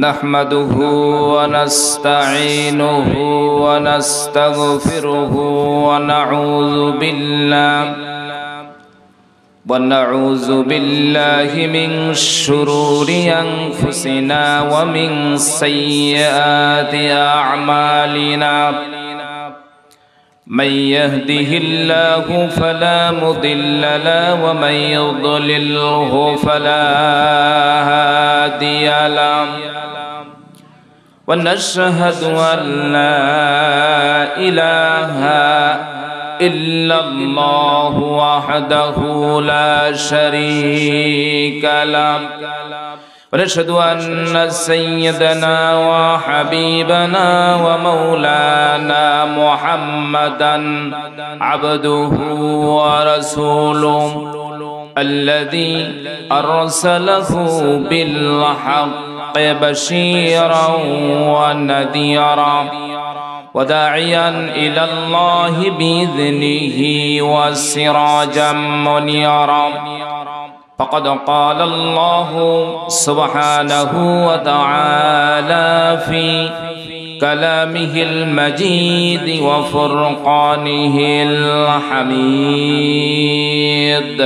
نحمده ونستعينه ونستغفره ونعوذ بالله من شرور أنفسنا ومن سيئات أعمالنا من يهده الله فلا مضل له ومن يضلله فلا هادي له ونشهد أن لا إله إلا الله وحده لا شريك له ونشهد أن سيدنا وحبيبنا ومولانا محمدا عبده ورسوله الذي أرسله بالحق بشيرا ونذيرا وداعيا إلى الله بإذنه وسراجا منيرا فقد قال الله سبحانه وتعالى في كلامه المجيد وفرقانه الحميد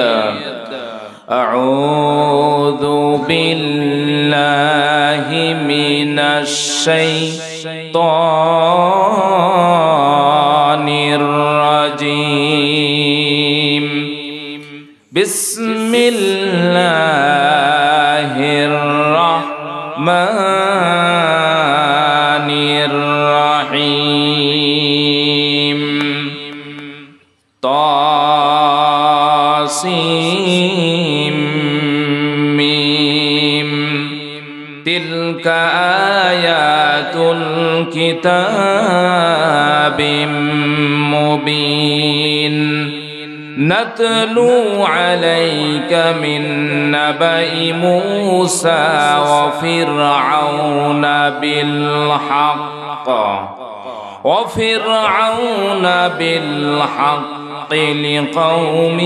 أعوذ بالله من الشيطان الرجيم بسم الله الرحمن الرحيم طاسيم ميم تلك آيات الكتاب مبين نتلو عليك من نبأ موسى وفرعون بالحق لقوم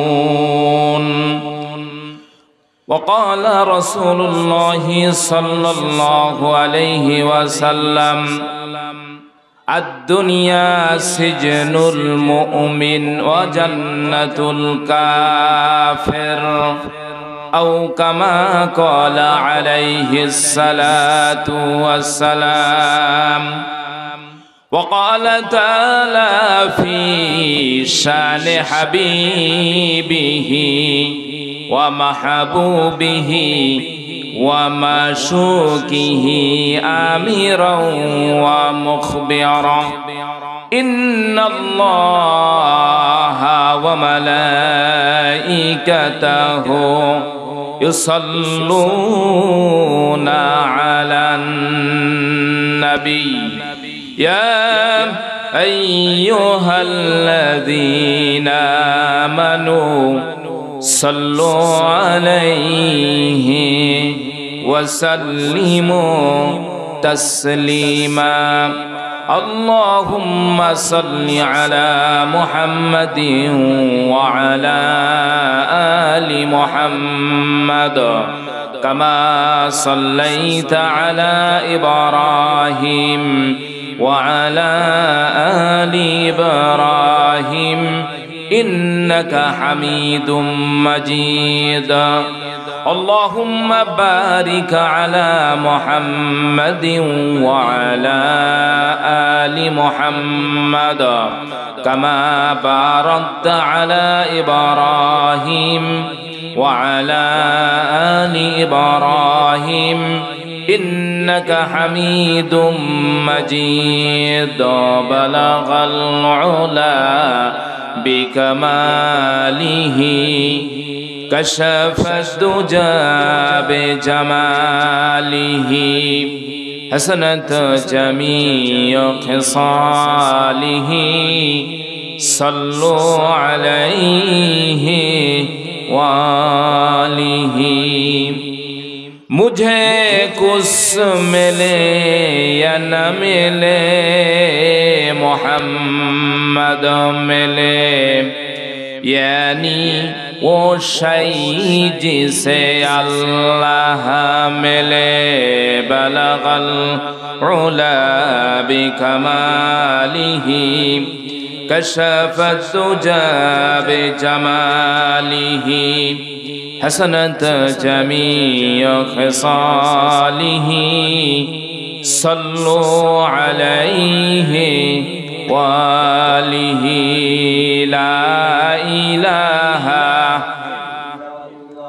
يؤمنون وقال رسول الله صلى الله عليه وسلم الدنيا سجن المؤمن وجنة الكافر أو كما قال عليه الصلاة والسلام وقال تعالى في شان حبيبه ومحبوبه ومشوكه آمرا ومخبرا إن الله وملائكته يصلون على النبي يا أيها الذين آمنوا صلوا عليه وسلموا تسليما اللهم صل على محمد وعلى آل محمد كما صليت على إبراهيم وعلى آل إبراهيم إنك حميد مجيد اللهم بارك على محمد وعلى آل محمد كما باركت على إبراهيم وعلى آل إبراهيم إنك حميد مجيد بلغ العلا بكماله كشف الدجى بجماله حسنت جميع خصاله صلوا عليه وآله मुझे कुछ मिले या न मिले मोहम्मद मिले यानी वो शई जिसे अल्लाह मिले बलगल उला बिकमालिही कशफत दुजा बिजमालिही हसनत जमीअ खिसालिही सल्लु अलैहि वालिही ला इलाहा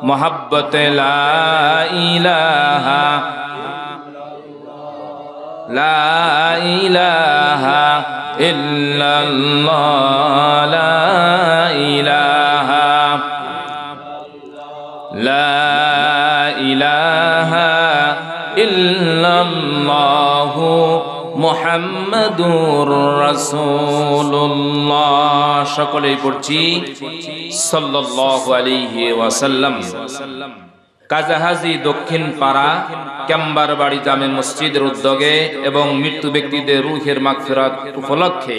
मोहब्बत ला इलाहा इल्लल्लाह ला इलाहा इल्लल्लाहु मुहम्मदुर রাসূলুল্লাহ। সকলেই পড়ছি সাল্লাল্লাহু আলাইহি ওয়াসাল্লাম। কাজাহাজি দক্ষিণ পাড়া ক্যাম্বার বাড়ি জামে মসজিদের উদ্যোগে এবং মৃত্যু ব্যক্তিদের রূহের মাগফিরাত উপলক্ষে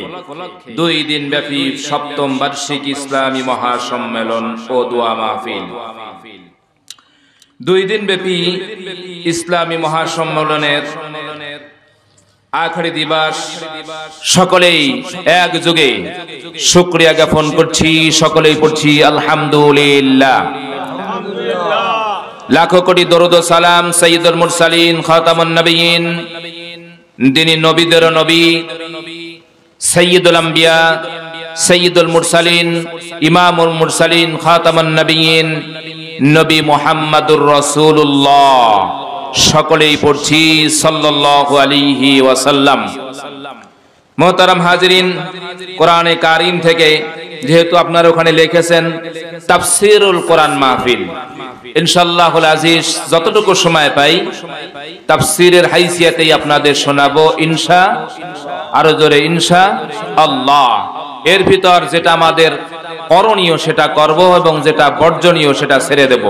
2 দিন ব্যাপী 7ম বার্ষিক ইসলামী মহাসম্মেলন ও দোয়া মাহফিল। 2 দিন ব্যাপী ইসলামী মহাসম্মেলনের আখেরি দিবস সকলেই একযোগে শুকরিয়া জ্ঞাপন করছি, সকলেই পড়ছি আলহামদুলিল্লাহ। লাখো কোটি দরুদ ও সালাম সাইয়্যিদুল মুরসালিন খাতামুন নবিয়্যিন, যিনি নবীদের নবী, সাইয়্যিদুল আম্বিয়া, সাইয়্যিদুল মুরসালিন, ইমামুল মুরসালিন, খাতামুন নবিয়্যিন নবী মুহাম্মদুর রাসূলুল্লাহ। সকলেই পড়ছি সাল্লাল্লাহু আলাইহি ওয়াসাল্লাম। মুহতারাম হাজিরিন, কোরআনে কারীম থেকে যেহেতু আপনারা ওখানে লিখেছেন তাফসীরুল কোরআন মাহফিল, ইনশাআল্লাহুল আজিজ যতটুকু সময় পাই তাফসীরের হাইসিয়াতেই আপনাদের শোনাবো ইনশা, আরো জোরে ইনশা আল্লাহ। এর ভিতর যেটা আমাদের করণীয় সেটা করব এবং যেটা বর্জনীয় সেটা ছেড়ে দেব।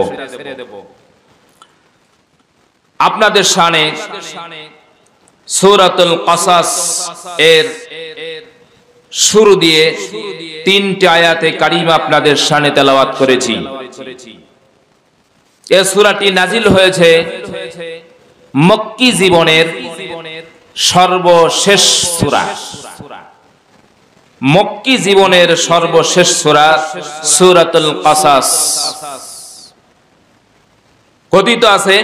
আপনাদের শানে সূরাতুল কসাস এর শুরু দিয়ে 3টি আয়াতে কারিমা আপনাদের শানে তেলাওয়াত করেছি। এই সূরাটি নাজিল হয়েছে মক্কি জীবনের সর্বশেষ সূরা। মক্কি জীবনের সর্বশেষ সূরা সূরাতুল কসাস। কথিত আছে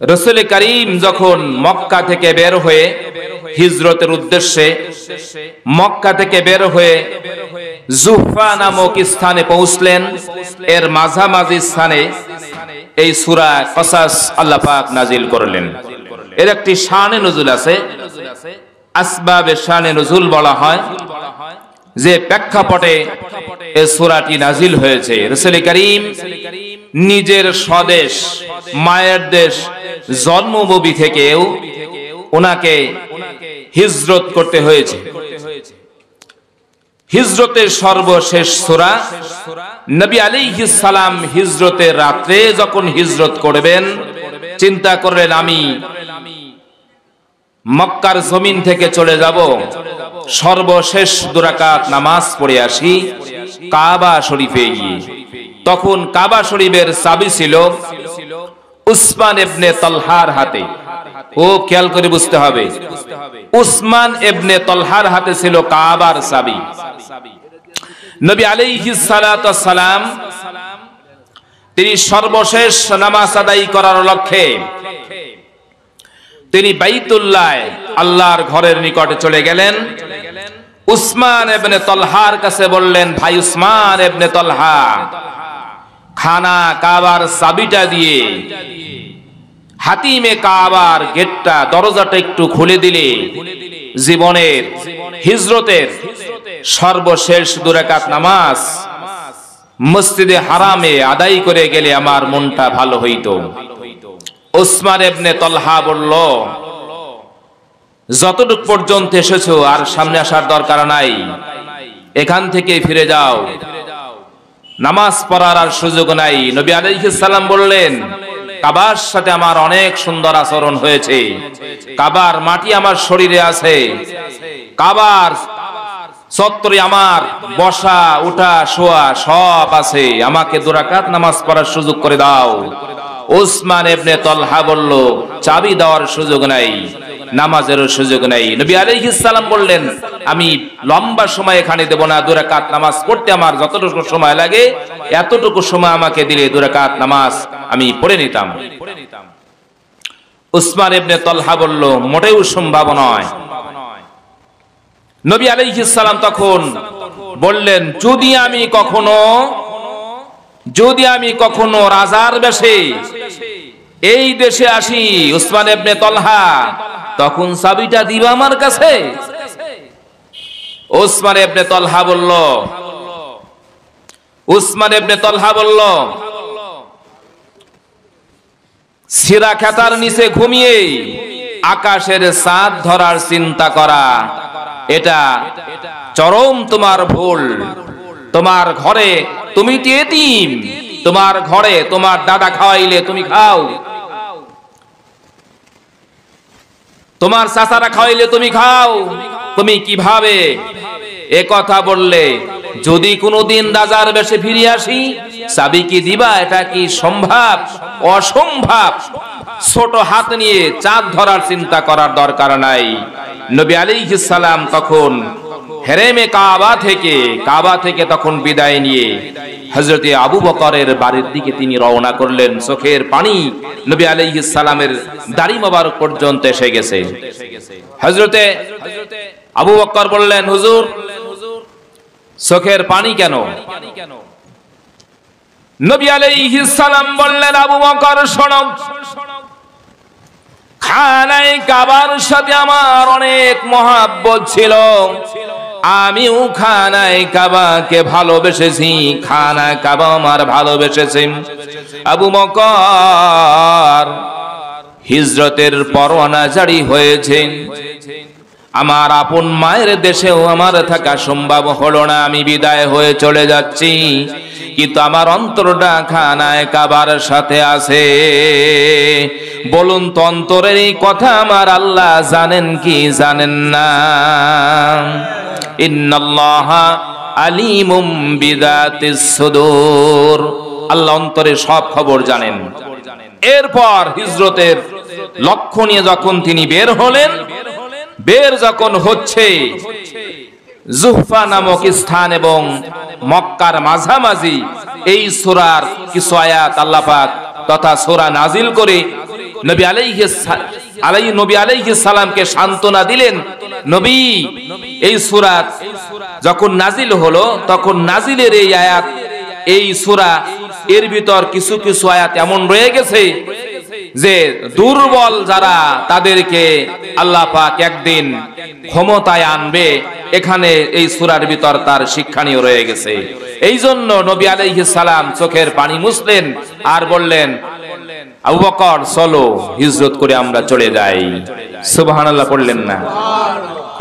রাসূল করিম যখন মক্কা থেকে বের হয়ে হিজরতের উদ্দেশ্যে মক্কা থেকে বের হয়ে জুহফা নামক স্থানে পৌঁছলেন, এর মাঝামাঝি স্থানে এই সূরা কসাস আল্লাহ পাক নাজিল করলেন। এর একটি শানে নুজুল আছে, আসবাবে শানে নুজুল বলা হয়, যে প্রেক্ষাপটে এই সূরাটি নাজিল হয়েছে। রাসূল করিম নিজের স্বদেশ মায়ের দেশ জন্মভূমি থেকেও ওনাকে হিজরত করতে হয়েছে। হিজরতের সর্বশেষ সূরা। নবী আলাইহিস সালাম হিজরতের রাতে যখন হিজরত করবেন চিন্তা করলেন আমি মক্কার জমিন থেকে চলে যাব, সর্বশেষ 2 রাকাত নামাজ পড়ে আসি কাবা শরীফে গিয়ে। তখন কাবা শরীফের চাবি ছিল উসমান ইবনে তালহার হাতে। ও খেয়াল করে বুঝতে হবে, উসমান ইবনে তালহার হাতে ছিল কাবার চাবি। নবী আলাইহিস সালাতু ওয়াস সালাম তিনি সর্বশেষ নামাজ আদায় করার লক্ষ্যে তিনি বাইতুল্লাহ আল্লাহর ঘরের নিকটে চলে গেলেন। উসমান ইবনে তালহার কাছে বললেন, ভাই উসমান ইবনে তালহা, খানা কাবার চাবিটা দিয়ে হাতিমে কাবার গেটটা দরজাটা একটু খুলে দিলে জীবনের হিজরতের সর্বশেষ 2 রাকাত নামাজ মসজিদে হারামে আদায় করে গেলে আমার মনটা ভালো হইতো। উসমান ইবনে তালহা বলল, যতটুক পর্যন্ত এসেছো আর সামনে আসার দরকার নাই, এখান থেকে ফিরে যাও, নামাজ পড়ার আর সুযোগ নাই। নবী আলাইহিস সালাম বললেন, কাবার সাথে আমার অনেক সুন্দর আচরণ হয়েছে, কাবার মাটি আমার শরীরে আছে, কাবার চত্বরে আমার বসা উঠা শোয়া সব আছে, আমাকে 2 রাকাত নামাজ পড়ার সুযোগ করে দাও। উসমান ইবনে তালহা বলল, চাবি দেওয়ার সুযোগ নাই, নামাজেরও সুযোগ নাই। নবী আলাইহিস সালাম বললেন, আমি লম্বা সময় এখানে দেব না, 2 রাকাত নামাজ পড়তে আমার যতটুকু সময় লাগে এতটুকু সময় আমাকে দিলে 2 রাকাত নামাজ আমি পড়ে নিতাম। উসমান ইবনে তালহা বলল, মোটেও সম্ভব নয়। নবী আলাইহিস সালাম তখন বললেন, যদি আমি কখনো রাজার বেশে এই দেশে আসি উসমান ইবনে তালহা, তখন চাবিটা দিবা আমার কাছে? উসমান ইবনে তালহা বলল, সিরা খেতার নিচে ঘুমিয়ে আকাশের চাঁদ ধরার চিন্তা করা এটা চরম তোমার ভুল। তোমার ঘরে তুমি এতিম, তোমার ঘরে তোমার দাদা খাওয়াইলে তুমি খাও, তোমার চাচারা খাওয়াইলে তুমি খাও, তুমি কিভাবে এ কথা বললে? যদি কোনোদিন রাজার বেশে ফিরে আসি চাবি কি দিবা? এটা কি সম্ভব? অসম্ভব। ছোট হাত নিয়ে চাঁদ ধরার চিন্তা করার দরকার নাই। নবী আলাইহিস সালাম তখন হেরেমে কাবা থেকে তখন বিদায় নিয়ে হযরতে আবু বকরের বাড়ির দিকে তিনি রওনা করলেন। চোখের পানি নবী আলাইহিস সালামের দাড়ি মোবারক পর্যন্ত এসে গেছে। হযরতে আবু বকর বললেন, হুজুর চোখের পানি কেন? নবী আলাইহিস সালাম বললেন, আবু বকর শোনো, খানায়ে কাবার সাথে আমার অনেক মহব্বত ছিল, আমিও খানায়ে কাবাকে ভালোবেসেছি, খানায়ে কাবা আমার ভালোবেসেছে। আবু বকর হিজরতের পরোয়ানা জারি হয়েছে, আমার আপন মায়ের দেশেও আমার থাকা সম্ভব হলো না, আমি বিদায় হয়ে চলে যাচ্ছি, কিন্তু আমার অন্তরটা খানায়ে কাবার সাথে আছে। বলুন তো, অন্তরের এই কথা আমার আল্লাহ জানেন কি জানেন না? ইন্নাল্লাহা আলিমুম বিযাতিস সুদূর, আল্লাহ অন্তরের সব খবর জানেন। এরপর হিজরতের লক্ষ্য নিয়ে যখন তিনি বের হলেন, যখন হচ্ছে জুহফা নামক স্থান এবং মক্কার মাঝামাঝি, এই সূরার কিছু আয়াত আল্লাহ পাক তথা সূরা নাজিল করে নবী আলাইহিস সালামকে সান্ত্বনা দিলেন। নবী, এই সূরা যখন নাজিল হলো তখন নাজিলের এই আয়াত, এই সূরা এর ভিতর কিছু কিছু আয়াত এমন রয়ে গেছে যে দুর্বল যারা তাদেরকে আল্লাহ পাক একদিন ক্ষমতায় আনবে, এখানে এই সূরার ভিতর তার শিক্ষণীয় রয়ে গেছে। এই জন্য নবী আলাইহিস সালাম চোখের পানি মুছলেন আর বললেন, আবু বকর চলো হিজরত করে আমরা চলে যাই। সুবহানাল্লাহ পড়লেন না?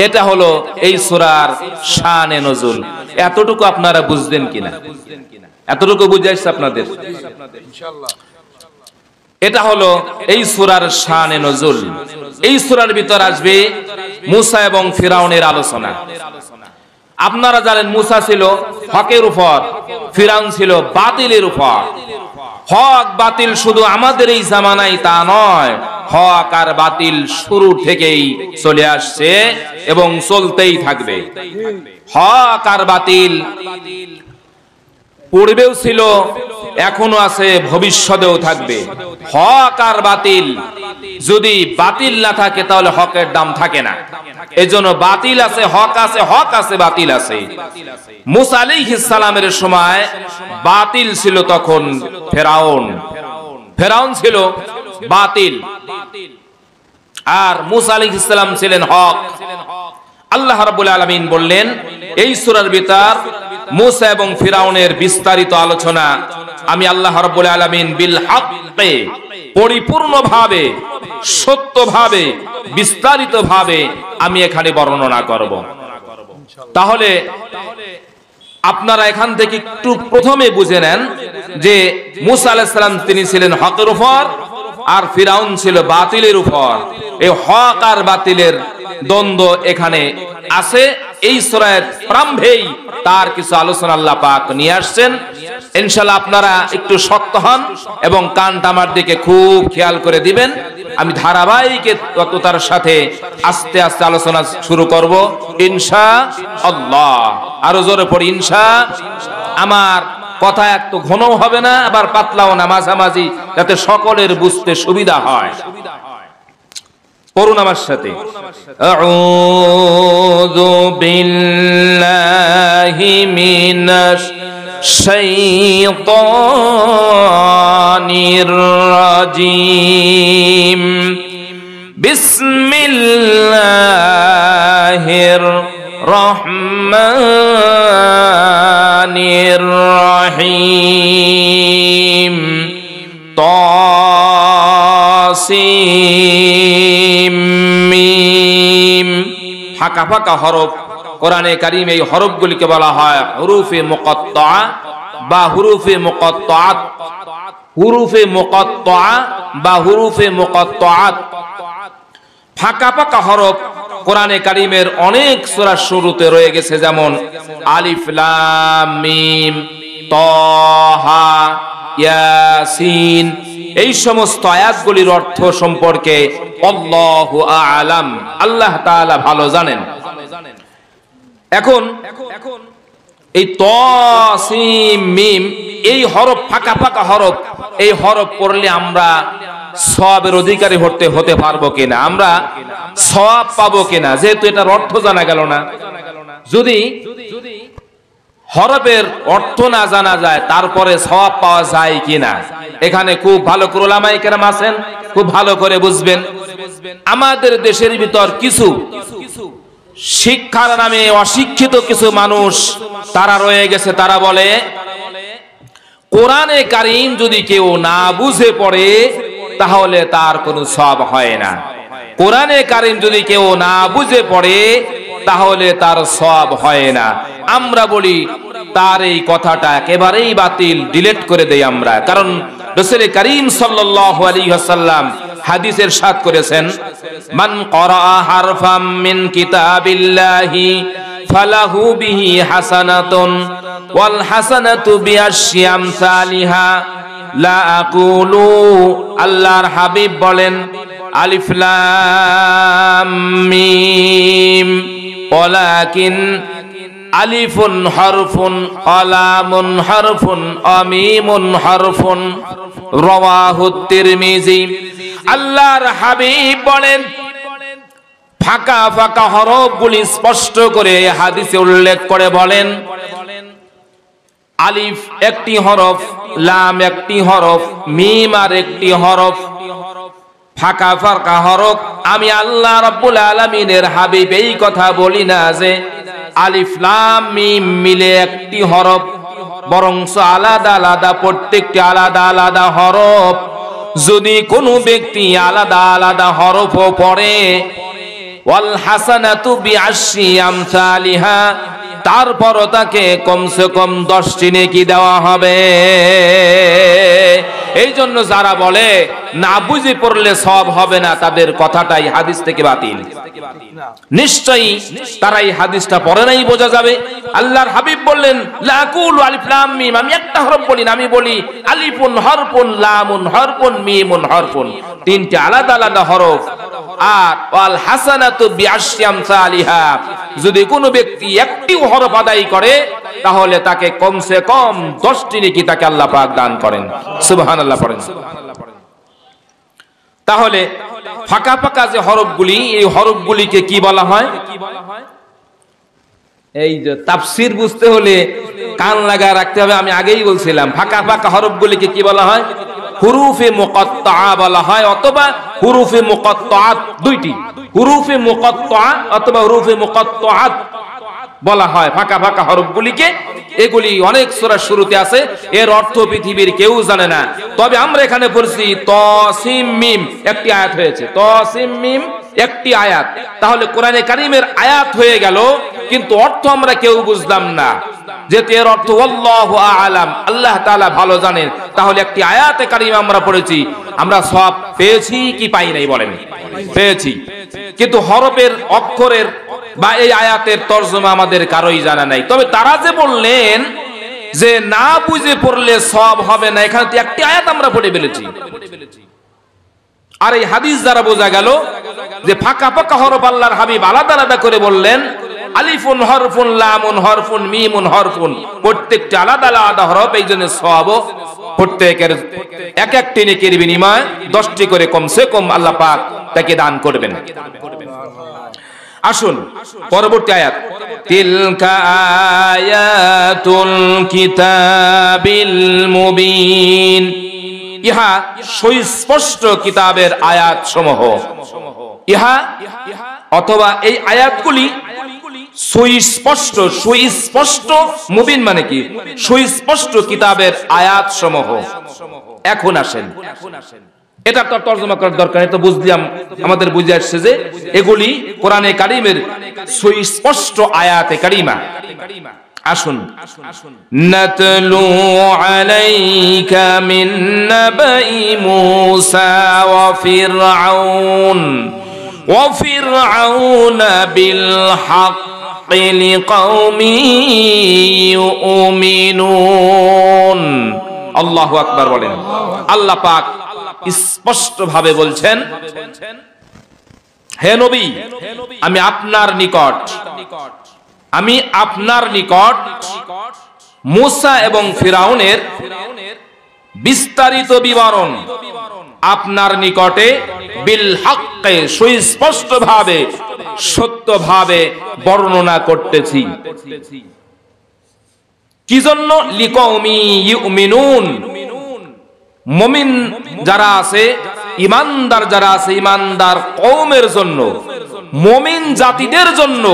এটা হলো এই সূরার শানে নজুল। এতটুকু আপনারা বুঝলেন কিনা? এতটুকু বুঝে আসছে আপনাদের ইনশাআল্লাহ? এটা হলো এই সূরার শানে নজুল। এই সূরার ভিতর আসবে মুসা এবং ফিরাউনের আলোচনা। আপনারা জানেন মুসা ছিল হকের উপর, ফিরাউন ছিল বাতিলের উপর। হক বাতিল শুধু আমাদের এই জামানায় তা নয়, হক আর বাতিল শুরু থেকেই চলে আসছে এবং চলতেই থাকবে। হক আর বাতিল পূর্বেও ছিল, এখনো আছে, ভবিষ্যতেও থাকবে। হক আর বাতিল, যদি বাতিল না থাকে তাহলে হকের দাম থাকে না। এজন্য বাতিল আছে, হক আছে, হক আছে, বাতিল আছে। মুসা আলাইহিস সালামের সময় বাতিল ছিল, তখন ফেরাউন ছিল বাতিল, আর মুসা আলাইহিস সালাম ছিলেন হক। আল্লাহ রাব্বুল আলামিন বললেন এই সূরার ভিতর মুসা এবং ফিরাউনের বিস্তারিত আলোচনা আমি আল্লাহ রাব্বুল আলামিন বিল হক্কে, পরিপূর্ণভাবে, সত্যভাবে, বিস্তারিতভাবে আমি এখানে বর্ণনা করব। তাহলে আপনারা এখান থেকে একটু প্রথমে বুঝে নেন যে মুসা আলাইহিস সালাম তিনি ছিলেন হকের উপর আর ফিরাউন ছিল বাতিলের উপর। এই হক আর বাতিলের দ্বন্দ্ব এখানে আছে এই সূরার প্রারম্ভেই তার কিছু আলোচনা আল্লাহ পাক নিয়ে আসছেন। ইনশাআল্লাহ আপনারা একটু শক্ত হন এবং কানটা আমার দিকে খুব খেয়াল করে দিবেন। আমি ধারাবাহিকতার সাথে আস্তে আস্তে আলোচনা শুরু করব ইনশাআল্লাহ। আরো জোরে পড়ি ইনশাআল্লাহ। আমার কথা একটু ঘনও হবে না, আবার পাতলাও না, মাঝামাঝি, যাতে সকলের বুঝতে সুবিধা হয়। পড়ুন আমার সাথে, আউযু বিল্লাহি মিনাশ শাইতানির রাজিম, বিসমিল্লাহির রহমানির রহিম, তাসিম মিম। ফাঁকা ফাঁকা হরফ কোরআনে কারীম, এই হরফগুলিকে বলা হয় হুরুফে মুকাত্তা বা হুরুফে মুকাত্তাআত। হুরুফে মুকাত্তা বা হুরুফে মুকাত্তাআত, ফাঁকা ফাঁকা হরফ কোরআনে কারীমের অনেক সূরার শুরুতে রয়ে গেছে, যেমন আলিফ লাম মিম, তাহা, ইয়াসিন। এই সমস্ত আয়াতগুলির অর্থ সম্পর্কে আল্লাহু আ'লাম, আল্লাহ তাআলা ভালো জানেন। এখন এই তাসিম মিম, এই হরফ ফাঁকা ফাঁকা হরফ, এই হরফ পড়লে আমরা সওয়াবের অধিকারী হতে পারবো কিনা, আমরা সওয়াব পাবো কিনা, যেহেতু এটার অর্থ জানা গেল না। যদি হরফের অর্থ না জানা যায় তারপরে সওয়াব পাওয়া যায় কিনা, এখানে খুব ভালো করে উলামায়ে কেরাম আছেন, খুব ভালো করে বুঝবেন। আমাদের দেশের ভিতর কিছু শিক্ষার নামে অশিক্ষিত কিছু মানুষ তারা রয়ে গেছে, তারা বলে কোরআনে কারীম যদি কেউ না বুঝে পড়ে তাহলে তার কোনো সওয়াব হয় না। কোরআনে কারীম যদি কেউ না বুঝে পড়ে তাহলে তার সওয়াব হয় না। আমরা বলি তার এই কথাটা একেবারেই বাতিল, ডিলিট করে দেই আমরা। কারণ রাসূল কারীম সাল্লাল্লাহু আলাইহি ওয়াসাল্লাম হাদিসে ইরশাদ করেছেন, মান ক্বারাআ হারফাম মিন কিতাবিল্লাহি ফালাহু বিহি হাসানাতুন ওয়াল হাসানাতু বিআশরি আমসালিহা লা আকুলু। আল্লাহর হাবিব বলেন, আলিফ লাম মিম ওয়ালাকিন আলিফুন হরফুন লামুন হরফুন মিমুন হরফুন, রাওয়াহু তিরমিজি। আল্লাহর হাবিব বলেন, ফাঁকা ফাঁকা হরফগুলি স্পষ্ট করে হাদিসে উল্লেখ করে বলেন, আলিফ একটি হরফ, লাম একটি হরফ, মিম আর একটি হরফ। ফাঁকা ফাঁকা হরফ আমি আল্লাহ রাব্বুল আলামিনের হাবিব এই কথা বলি না যে আলিফ লাম মিম মিলে একটি হরফ, বরং আলাদা আলাদা, প্রত্যেকটি আলাদা আলাদা হরফ। যদি কোনো ব্যক্তি আলাদা আলাদা হরফও পড়ে, ওয়াল হাসানাতু বিআশরি আমসালিহা, তারপরও তাকে কমসে কম 10টি নেকি দেওয়া হবে। এই জন্য যারা বলে না বুঝে পড়লে সওয়াব হবে না, তাদের কথাটাই হাদিস থেকে বাতিল। নিশ্চয়ই তারা এই হাদিসটা পড়ে নাই, বোঝা যাবে। আল্লাহর হাবিব বললেন, লা আকুলু আলিফ লাম মিম, আমি একটা হরফ বলি না, আমি বলি আলিফুন হরফুন লামুন হরফুন মিমুন হরফুন, তিনটি আলাদা আলাদা হরফ। আর ওয়াল হাসানাতু বিআশরি আমসালিহা, যদি কোনো ব্যক্তি একটি হরফ আদায় করে তাহলে তাকে কমসে কম 10টি নেকি তাকে আল্লাহ পাক দান করেন। সুবহানাল্লাহ পড়েন। তাহলে ফাঁকা ফাঁকা যে হরফগুলি, এই হরফগুলিকে কি বলা হয়? এই যে তাফসীর বুঝতে হলে কান লাগা রাখতে হবে। আমি আগেই বলছিলাম, ফাঁকা ফাঁকা হরফগুলিকে কি বলা হয়? হুরুফে মুকাত্তাআ বলা হয়, অথবা হুরুফে মুকাত্তাআত, দুইটি, হুরুফে মুকাত্তাআ অথবা হুরুফে মুকাত্তাআত বলা হয় ফাঁকা ফাঁকা হরফগুলিকে। এগুলি অনেক সূরার শুরুতে আছে, এর অর্থ পৃথিবীর কেউ জানে না। তবে আমরা এখানে পড়ছি তাসিম মিম, একটি আয়াত হয়েছে, তাসিম মিম একটি আয়াত। তাহলে কোরআনে কারীমের আয়াত হয়ে গেল, কিন্তু অর্থ আমরা কেউ বুঝলাম না, যেহেতু এর অর্থ আল্লাহু আ'লাম, আল্লাহ তাআলা ভালো জানেন। তাহলে একটি আয়াতে কারীমা আমরা পড়েছি, আমরা সওয়াব পেয়েছি কি পাই নাই বলেন? পেয়েছি। কিন্তু হরফের অক্ষরের বা এই আয়াতের তরজমা আমাদের কারোই জানা নাই। তবে তারা যে বললেন যে না বুঝে পড়লে সওয়াব হবে না, এখানে তো একটি আয়াত আমরা পড়ে ফেলেছি। আর এই হাদিস দ্বারা বোঝা গেল যে ফাঁকা ফাঁকা হরফ আল্লাহর হাবিব আলাদা আলাদা করে বললেন, আলিফুন হরফুন, লামুন হরফুন, মিমুন হরফুন, প্রত্যেকটি আলাদা আলাদা হরফ। এই জন্য সওয়াব প্রত্যেকের এক একটি নেকির বিনিময়ে 10টি করে কমসে কম আল্লাহ পাক তাকে দান করবেন। আসুন পরবর্তী আয়াত, তিলকা আয়াতুল কিতাবিল মুবিন, ইহা সুস্পষ্ট কিতাবের আয়াত সমূহ। ইহা অথবা এই আয়াতগুলি সুস্পষ্ট, সুস্পষ্ট, মুবিন মানে কি? সুস্পষ্ট কিতাবের আয়াত সমূহ। এখন আসেন, এটা তো তরজমা করার দরকার নেই, তো বুঝলাম, আমাদের বুঝে আসছে যে এগুলি কোরআনে কারিমের সুস্পষ্ট আয়াতে কারিমা। আসুন, নাতলু আলাইকা মিন নাবাই মূসা ওয়া ফিরআউন বিল হাক্কি লিকাওমি ইউমিনুন। আল্লাহু আকবার বলেন। আল্লাহ পাক স্পষ্ট ভাবে বলছেন, হে নবী, আমি আপনার নিকট মূসা এবং ফিরাউনের বিস্তারিত বিবরণ আপনার নিকটে বিল হাক্কে সুস্পষ্ট ভাবে, সত্য ভাবে বর্ণনা করতেছি। কি জন্য? লিকাওমি ইউমিনুন, মুমিন যারা আছে, ইমানদার যারা আছে, ইমানদার কওমের জন্য, মুমিন জাতিদের জন্য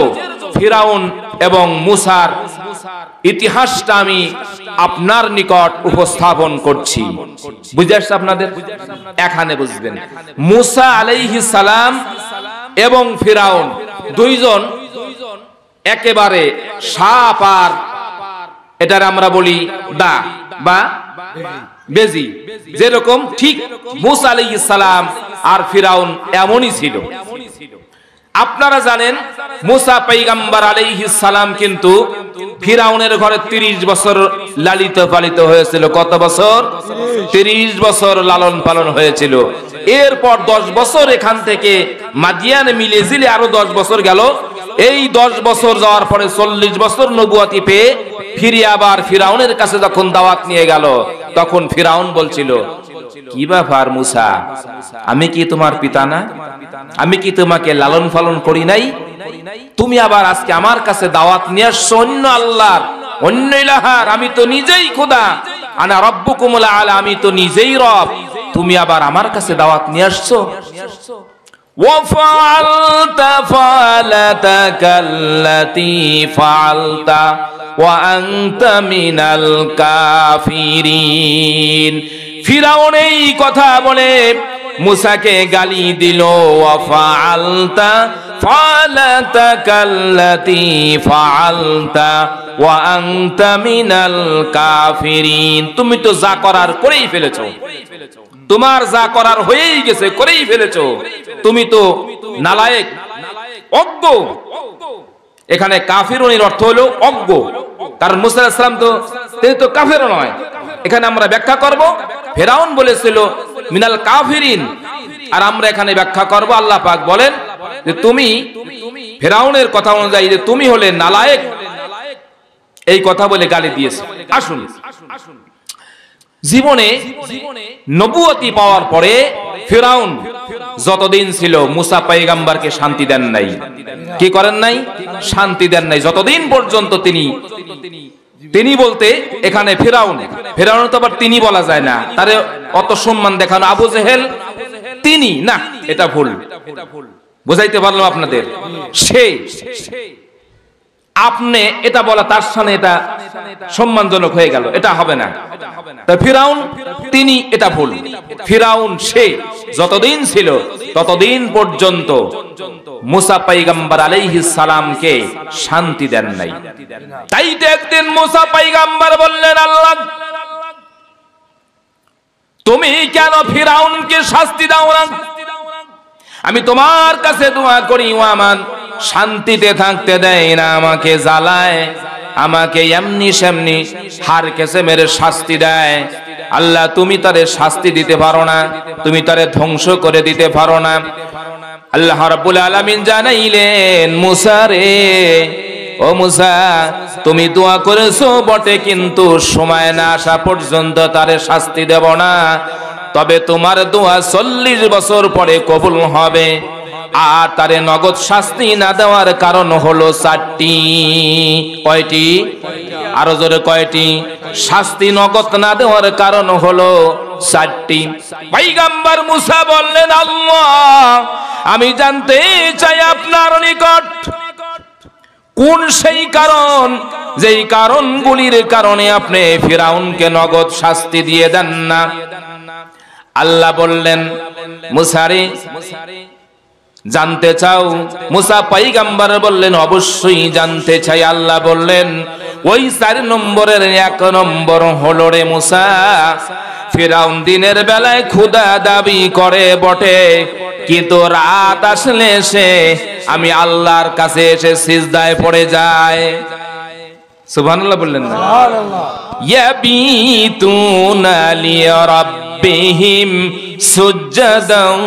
ফিরাউন এবং মূসার ইতিহাসটা আমি আপনার নিকট উপস্থাপন করছি। বুঝে আসছে আপনাদের? এখানে বুঝবেন, মূসা আলাইহিস সালাম এবং ফিরাউন দুইজন একেবারে সাপ আর এটার আমরা বলি দা বা বেজি, যেরকম ঠিক মূসা আলাইহিস সালাম আর ফিরাউন এমনই ছিল। আপনারা জানেন মূসা পয়গম্বর আলাইহিস সালাম কিন্তু ফিরাউনের ঘরে 30 বছর লালিত পালিত হয়েছিল। কত বছর? 30 বছর লালন পালন হয়েছিল। এরপর 10 বছর এখান থেকে মাদিয়ানে মিলে জিলে আরো 10 বছর গেল। এই 10 বছর যাওয়ার পরে 40 বছর নবুয়তি পেয়ে ফিরে আবার ফিরাউনের কাছে যখন দাওয়াত নিয়ে গেল, তখন ফিরাউন বলছিল, কি ব্যাপার মূসা, আমি কি তোমার পিতা না? আমি কি তোমাকে লালন পালন করি নাই? তুমি আবার আজকে আমার কাছে দাওয়াত নিয়ে আসছো অন্য আল্লাহর, অন্য ইলাহার। আমি তো নিজেই খোদা, আনা রব্বুকুমুল আলা, আমি তো নিজেই রব। তুমি আবার আমার কাছে দাওয়াত নিয়ে আসছো। وَفَعَلْتَ فَعَلَتَكَ الَّتِي فَعَلْتَ وَأَنْتَ مِنَ الْكَافِرِينَ। ফিরাউন এই কথা বলে মূসাকে গালি দিল। وَفَعَلْتَ فَعَلَتَكَ الَّتِي فَعَلْتَ وَأَنْتَ مِنَ الْكَافِرِينَ। তুমি তো যা করার করেই ফেলেছো, তোমার যা করার হয়েই গেছে, করেই ফেলেছো। তুমি তো নালায়েক, অজ্ঞ। এখানে কাফিরুনের অর্থ হলো অজ্ঞ, কারণ মূসা আলাইহিস সালাম তো তিনি তো কাফের নয়। এখানে আমরা ব্যাখ্যা করব, ফিরাউন বলেছিল মিনাল কাফিরিন, আর আমরা এখানে ব্যাখ্যা করব আল্লাহ পাক বলেন যে তুমি ফিরাউনের কথা অনুযায়ী যে তুমি হলে নালায়েক, এই কথা বলে গালি দিয়েছে। আসুন, জীবনে নবুয়তি পাওয়ার পরে ফিরাউন যতদিন ছিল মূসা পয়গম্বরকে শান্তি দেন নাই। কি করেন নাই? শান্তি দেন নাই যতদিন পর্যন্ত তিনি বলতে এখানে ফিরাউন তো আবার তিনি বলা যায় না, তারে অত সম্মান দেখানো। আবু জেহেল তিনি না, এটা ভুল। বুঝাইতে পারলাম আপনাদের? সে আপনি এটা বলা তার সামনে এটা সম্মানজনক হয়ে গেল, এটা হবে না। ফিরাউন তিনি, এটা ভুল। ফিরাউন সে যতদিন ছিল ততদিন পর্যন্ত মূসা পয়গম্বর আলাইহিস সালামকে শান্তি দেন নাই। তাই তো একদিন মূসা পয়গম্বর বললেন, আল্লাহ তুমি কেন ফিরাউনকে শাস্তি দাও না? আমি তোমার কাছে দোয়া করি, ও আমার শান্তিতে থাকতে দেয় না, আমাকে জ্বালায়, আমাকে এমনি সেমনি হার কেসে মেরে শাস্তি দেয়। আল্লাহ তুমি তারে শাস্তি দিতে পারো না, তুমি তারে ধ্বংস করে দিতে পারো না। আল্লাহ রাব্বুল আলামিন জানাইলেন, মুসা রে, ও মুসা, তুমি দোয়া করেছো বটে, কিন্তু সময় না আসা পর্যন্ত তারে শাস্তি দেব না। তবে তোমার দোয়া 40 বছর পরে কবুল হবে। আর তারে নগদ শাস্তি না দেওয়ার কারণ হলো 4টি। কয়টি? আরো জোরে কয়টি? শাস্তি নগদ না দেওয়ার কারণ হলো 4টি। পয়গম্বর মুসা বললেন, আল্লাহ, আমি জানতে চাই আপনার নিকট কোন সেই কারণ, যেই কারণগুলির কারণে আপনি ফিরাউনকে নগদ শাস্তি দিয়ে দেন না। আল্লাহ বললেন, মুসারে জানতে চাও? মুসা পয়গম্বর বললেন, অবশ্যই জানতে চাই। আল্লাহ বললেন, ওই 4 নম্বরের 1 নম্বর হলো রে মুসা, ফিরাউন দিনের বেলায় ক্ষুধা দাবি করে বটে, কিন্তু রাত আসলে সে আমি আল্লাহর কাছে এসে সিজদায় পড়ে যায়। সুবহানাল্লাহ বললেন না? ইয়াবিতুনা লিরাব্বিহিম সুজদান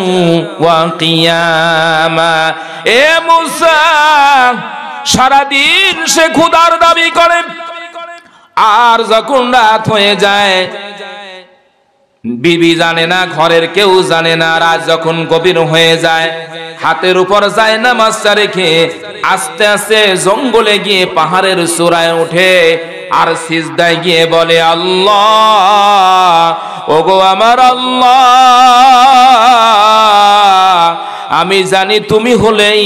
ওয়া কিয়ামা। এ মুসা, সারাদিন সে ক্ষুধার দাবি করে, আর যখন রাত হয়ে যায় বিবি জানে না, ঘরের কেউ জানে না, রাত যখন গভীর হয়ে যায় হাতের উপর যায় নামাজ রেখে আস্তে আস্তে জঙ্গলে গিয়ে পাহাড়ের চূড়ায় ওঠে আর সিজদায় গিয়ে বলে, আল্লাহ, ওগো আমার আল্লাহ, আমি জানি তুমি হলেই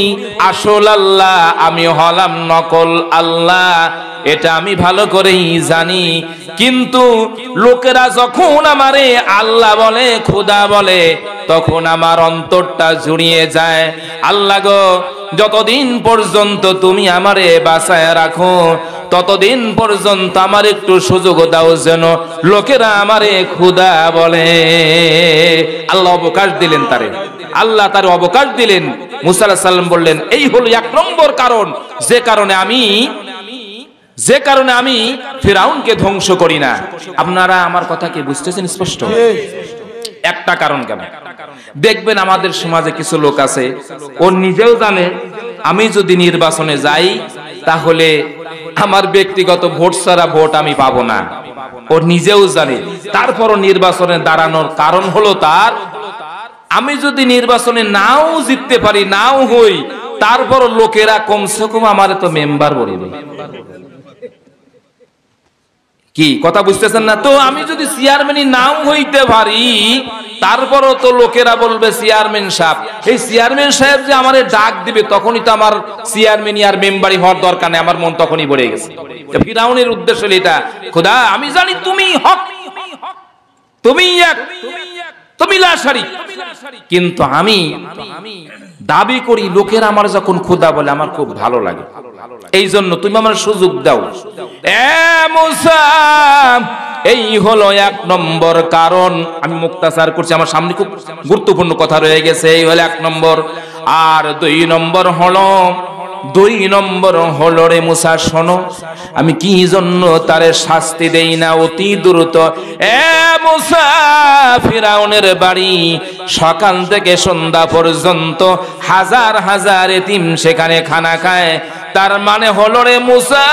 আসল আল্লাহ, আমি হলাম নকল আল্লাহ, এটা আমি ভালো করেই জানি। কিন্তু লোকেরা যখন আমারে আল্লাহ বলে, খোদা বলে, তখন আমার অন্তরটা জুড়িয়ে যায়। আল্লাহ গো, যতদিন পর্যন্ত তুমি আমারে বাঁচায় রাখো, ততদিন পর্যন্ত আমার একটু সুযোগ দাও যেন লোকেরা আমারে খোদা বলে। আল্লাহ অবকাশ দিলেন তারে, আল্লাহ তার অবকাশ দিলেন। মুসা আলাইহিস সালাম বললেন, এই হলো 1 নম্বর কারণ, যে কারণে আমি ফিরাউনকে ধ্বংস করি না। আপনারা আমার কথা কি বুঝতেছেন স্পষ্ট? একটা কারণ কেন? দেখবেন আমাদের সমাজে কিছু লোক আছে, ও নিজেও জানে আমি যদি নির্বাচনে যাই তাহলে আমার ব্যক্তিগত ভোট ছাড়া ভোট আমি পাবো না, ও নিজেও জানে। তারপরও নির্বাচনে দাঁড়ানোর কারণ হলো তার, আমি যদি নির্বাচনে নাও জিততে পারি, নাও হই, তারপর লোকেরা কমসে কম আমার তো মেম্বার বলবে। কি কথা বুঝতেছেন না? তো আমি যদি চেয়ারম্যানই নাও হইতে পারি, তারপরও তো লোকেরা বলবে চেয়ারম্যান সাহেব, এই চেয়ারম্যান সাহেব যে আমারে ডাক দিবে, তখনই তো আমার চেয়ারম্যানই আর মেম্বারই হওয়ার দরকার নেই, আমার মন তখনই ভরে গেছে। ফিরাউনের উদ্দেশ্য এটা, খোদা আমি জানি তুমি হক, তুমি এক, তুমি লাশারি, কিন্তু আমি দাবি করি লোকেরা আমার যখন খোদা বলে আমার খুব ভালো লাগে, এই জন্য তুমি আমার সুযোগ দাও। এ মুসা, এই হলো 1 নম্বর কারণ। আমি মুক্তাসার করছি, আমার সামনে খুব গুরুত্বপূর্ণ কথা রয়ে গেছে। এই হলো 1 নম্বর। আর 2 নম্বর হলো রে মুসা, শোনো, আমি কি জন্য তারে শাস্তি দেই না অতি দ্রুত। এ মুসা, ফিরাউনের বাড়ি সকাল থেকে সন্ধ্যা পর্যন্ত হাজার হাজার এতিম সেখানে খানা খায়। তার মানে হলো রে মুসা,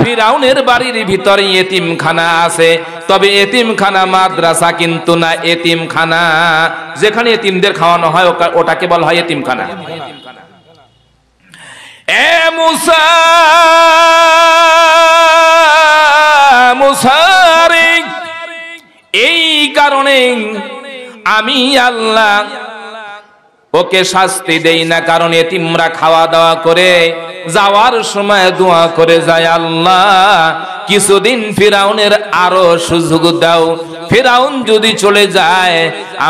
ফিরাউনের বাড়ির ভিতরে এতিমখানা আছে, তবে এতিমখানা মাদ্রাসা কিন্তু না, এতিমখানা যেখানে এতিমদের খাওয়ানো হয় ওটাকে বলা হয় এতিমখানা। এ মুসা, মুসারে, এই কারণে আমি আল্লাহ ওকে শাস্তি দেই না, কারণ এতিমরা খাওয়া দাওয়া করে যাওয়ার সময় দোয়া করে যায়, আল্লাহ কিছুদিন ফিরাউনের আরো সুযোগ দাও, ফিরাউন যদি চলে যায়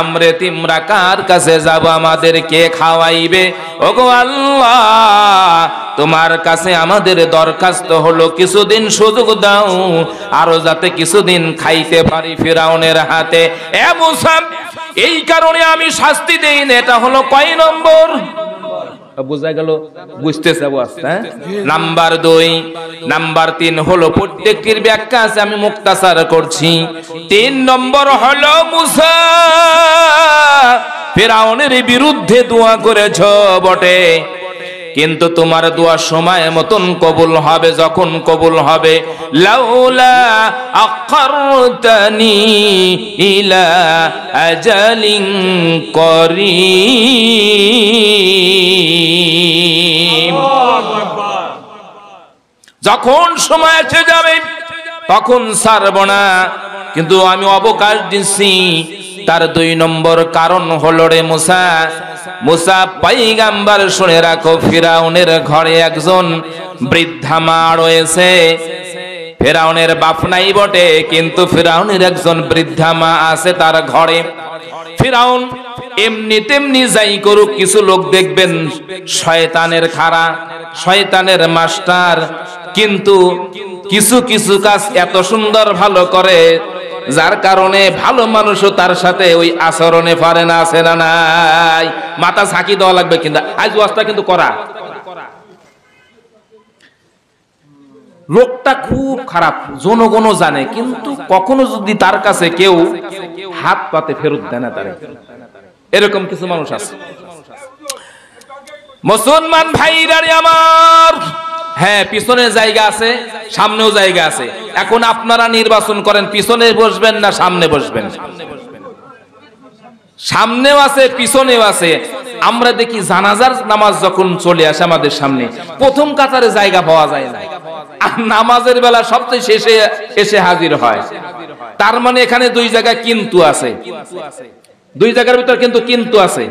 আমরা এতিমরা কার কাছে যাব, আমাদের কে খাওয়াইবে? ওগো আল্লাহ, তোমার কাছে আমাদের দরখাস্ত হলো কিছুদিন সুযোগ দাও, আরো যাতে কিছুদিন খাইতে পারি ফিরাউনের হাতে। এ মুসা, এই কারণে আমি শাস্তি দেই না। এটা হলো কয় নম্বর? বোঝা গেল? বুঝতেছে বুঝতে? নাম্বার 2, নাম্বার 3 হলো প্রত্যেকটির ব্যাখ্যা আছে, আমি মুক্তাসার করছি। 3 নম্বর হলো মুসা ফিরআউনের বিরুদ্ধে দোয়া করেছ বটে, কিন্তু তোমার দোয়া সময় মতন কবুল হবে। যখন কবুল হবে, লাউলা আখারতানি ইলা আজালিন করিম, যখন সময় এসে যাবে তখন ছাড়ব না, কিন্তু আমি অবকাশ দিচ্ছি। তার 2 নম্বর কারণ হলো রে মুসা, মুসা পয়গম্বর শুনে রাখো, ফিরআউনের ঘরে একজন বৃদ্ধা মা রয়েছে। ফিরআউনের বাপ নাই বটে, কিন্তু ফিরআউনের একজন বৃদ্ধা মা আছে তার ঘরে। ফিরআউন এমনি তেমনি যাই করুক, কিছু লোক দেখবেন শয়তানের খাড়া, শয়তানের মাস্টার, কিন্তু কিছু কিছু কাজ এত সুন্দর ভালো করে, যার কারণে ভালো মানুষও তার সাথে ওই আচরণে পারে না। আছে না নাই? মাথা ঝাঁকি দেওয়া লাগবে। কিন্তু আজ ওয়াজটা কিন্তু করা, লোকটা খুব খারাপ, জনগণও জানে, কিন্তু কখনো যদি তার কাছে কেউ হাত পাতে ফেরত দেয় না তারে, এরকম কিছু মানুষ আছে। মুসলমান ভাইরা আমার, হ্যাঁ পিছনে জায়গা আছে, সামনেও জায়গা আছে। এখন আপনারা নির্বাচন করেন, পিছনে বসবেন না সামনে বসবেন। সামনেও আছে পিছনেও আছে। আমরা দেখি জানাজার নামাজ যখন চলে আসে আমাদের সামনে, প্রথম কাতারে জায়গা পাওয়া যায় না, আর নামাজের বেলা সবচেয়ে শেষে এসে হাজির হয়। তার মানে এখানে 2 জায়গায় কিন্তু আছে, 2 জায়গার ভিতর কিন্তু আছে।